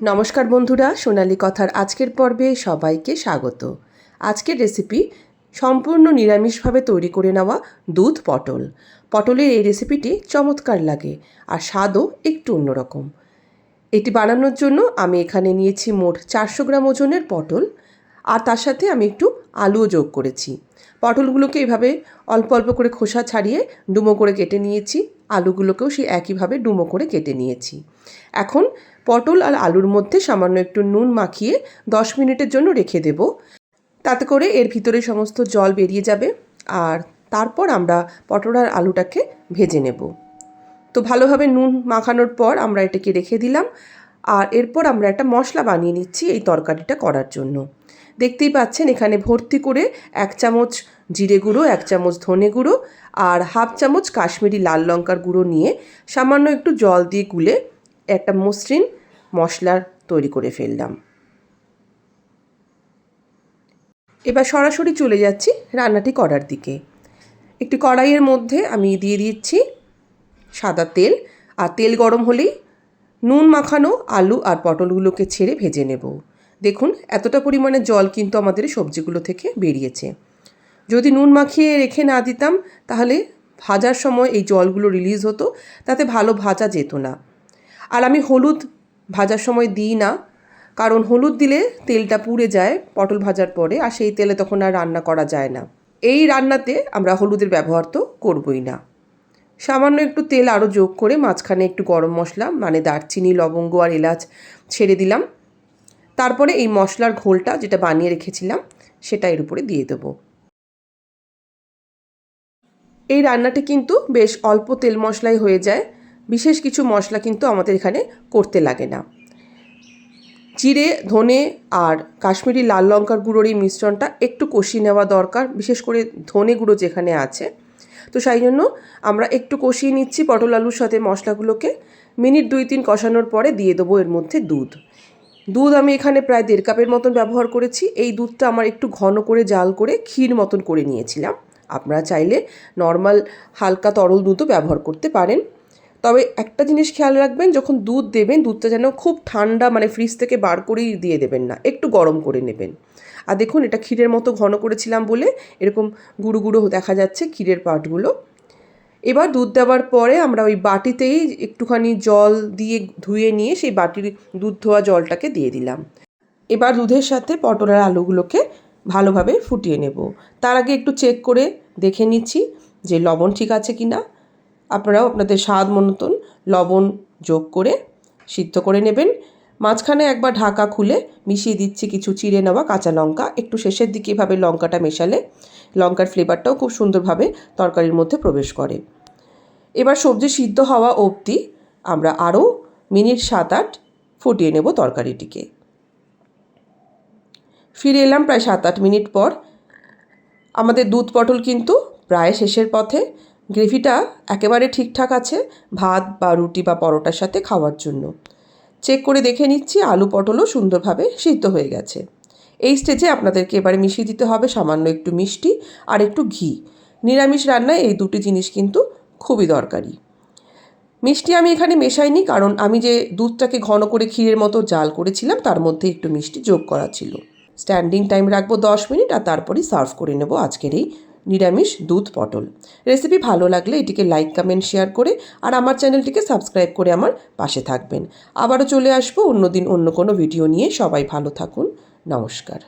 নমস্কার বন্ধুরা, সোনালী কথার আজকের পর্বে সবাইকে স্বাগত। আজকের রেসিপি সম্পূর্ণ নিরামিষভাবে তৈরি করে নেওয়া দুধ পটল। পটলের এই রেসিপিটি চমৎকার লাগে আর স্বাদও একটু অন্যরকম। এটি বানানোর জন্য আমি এখানে নিয়েছি মোট 400 গ্রাম ওজনের পটল, আর তার সাথে আমি একটু আলুও যোগ করেছি। পটলগুলোকে এভাবে অল্প অল্প করে খোসা ছাড়িয়ে ডুমো করে কেটে নিয়েছি, আলুগুলোকেও সেই একইভাবে ডুমো করে কেটে নিয়েছি। এখন পটল আর আলুর মধ্যে সামান্য একটু নুন মাখিয়ে 10 মিনিটের জন্য রেখে দেব। তাতে করে এর ভিতরে সমস্ত জল বেরিয়ে যাবে, আর তারপর আমরা পটল আর আলুটাকে ভেজে নেব। তো ভালোভাবে নুন মাখানোর পর আমরা এটাকে রেখে দিলাম, আর এরপর আমরা একটা মশলা বানিয়ে নিচ্ছি এই তরকারিটা করার জন্য। দেখতেই পাচ্ছেন এখানে ভর্তি করে 1 চামচ জিরে গুঁড়ো, 1 চামচ ধনে গুঁড়ো আর হাফ চামচ কাশ্মীরি লাল লঙ্কার গুঁড়ো নিয়ে সামান্য একটু জল দিয়ে গুলে একটা মসৃণ মশলার তৈরি করে ফেললাম। এবার সরাসরি চলে যাচ্ছি রান্নাটি করার দিকে। একটি কড়াইয়ের মধ্যে আমি দিয়ে দিচ্ছি সাদা তেল, আর তেল গরম হলেই নুন মাখানো আলু আর পটলগুলোকে ছেড়ে ভেজে নেব। দেখুন এতটা পরিমাণে জল কিন্তু আমাদের সবজিগুলো থেকে বেরিয়েছে। যদি নুন মাখিয়ে রেখে না দিতাম তাহলে ভাজার সময় এই জলগুলো রিলিজ হতো, তাতে ভালো ভাজা যেত না। আর আমি হলুদ ভাজার সময় দিই না, কারণ হলুদ দিলে তেলটা পুড়ে যায় পটল ভাজার পরে, আর সেই তেলে তখন আর রান্না করা যায় না। এই রান্নাতে আমরা হলুদের ব্যবহার তো করবই না। সামান্য একটু তেল আরও যোগ করে মাঝখানে একটু গরম মশলা মানে দারচিনি, লবঙ্গ আর এলাচ ছেড়ে দিলাম। তারপরে এই মশলার ঘোলটা যেটা বানিয়ে রেখেছিলাম সেটা এর উপরে দিয়ে দেবো। এই রান্নাটি কিন্তু বেশ অল্প তেল মশলাই হয়ে যায়, বিশেষ কিছু মশলা কিন্তু আমাদের এখানে করতে লাগে না। জিরে, ধনে আর কাশ্মীরি লাল লঙ্কার গুঁড়োর এই মিশ্রণটা একটু কষিয়ে নেওয়া দরকার, বিশেষ করে ধনে গুঁড়ো যেখানে আছে। তো সেই জন্য আমরা একটু কষিয়ে নিচ্ছি পটল আলুর সাথে মশলাগুলোকে। মিনিট 2-3 কষানোর পরে দিয়ে দেবো এর মধ্যে দুধ আমি এখানে প্রায় 1.5 কাপের মতন ব্যবহার করেছি। এই দুধটা আমার একটু ঘন করে জাল করে ক্ষীর মতন করে নিয়েছিলাম। আপনারা চাইলে নর্মাল হালকা তরল দুধও ব্যবহার করতে পারেন। তবে একটা জিনিস খেয়াল রাখবেন, যখন দুধ দেবেন দুধটা যেন খুব ঠান্ডা মানে ফ্রিজ থেকে বার করেই দিয়ে দেবেন না, একটু গরম করে নেবেন। আর দেখুন এটা ক্ষীরের মতো ঘন করেছিলাম বলে এরকম গুঁড়ো গুঁড়ো দেখা যাচ্ছে ক্ষীরের পাটগুলো। এবার দুধ দেওয়ার পরে আমরা ওই বাটিতেই একটুখানি জল দিয়ে ধুয়ে নিয়ে সেই বাটির দুধ ধোয়া জলটাকে দিয়ে দিলাম। এবার দুধের সাথে পটল আর আলুগুলোকে ভালোভাবে ফুটিয়ে নেব। তার আগে একটু চেক করে দেখে নিচ্ছি যে লবণ ঠিক আছে কি না। আপনারাও আপনাদের স্বাদ মতন লবণ যোগ করে সিদ্ধ করে নেবেন। মাঝখানে একবার ঢাকা খুলে মিশিয়ে দিচ্ছি কিছু চিড়ে নেওয়া কাঁচা লঙ্কা। একটু শেষের দিকে এভাবে লঙ্কাটা মেশালে লঙ্কার ফ্লেভারটাও খুব সুন্দরভাবে তরকারির মধ্যে প্রবেশ করে। এবার সবজি সিদ্ধ হওয়া অবধি আমরা আরও মিনিট 7-8 ফুটিয়ে নেব তরকারিটিকে। ফিরে এলাম প্রায় 7-8 মিনিট পর। আমাদের দুধ পটল কিন্তু প্রায় শেষের পথে। গ্রেভিটা একেবারে ঠিকঠাক আছে ভাত বা রুটি বা পরোটার সাথে খাওয়ার জন্য। চেক করে দেখে নিচ্ছি আলু পটলও সুন্দরভাবে সিদ্ধ হয়ে গেছে। এই স্টেজে আপনাদেরকে এবারে মিশিয়ে দিতে হবে সামান্য একটু মিষ্টি আর একটু ঘি। নিরামিষ রান্নায় এই দুটি জিনিস কিন্তু খুবই দরকারি। মিষ্টি আমি এখানে মেশাইনি, কারণ আমি যে দুধটাকে ঘন করে ক্ষীরের মতো জাল করেছিলাম তার মধ্যে একটু মিষ্টি যোগ করা ছিল। স্ট্যান্ডিং টাইম রাখবো 10 মিনিট, আর তারপরেই সার্ভ করে নেব আজকের এই নিরামিষ দুধ পটল রেসিপি। ভালো লাগলে এটিকে লাইক, কমেন্ট, শেয়ার করে আর আমার চ্যানেলটিকে সাবস্ক্রাইব করে আমার পাশে থাকবেন। আবারও চলে আসবো অন্য দিন অন্য কোনো ভিডিও নিয়ে। সবাই ভালো থাকুন। নমস্কার।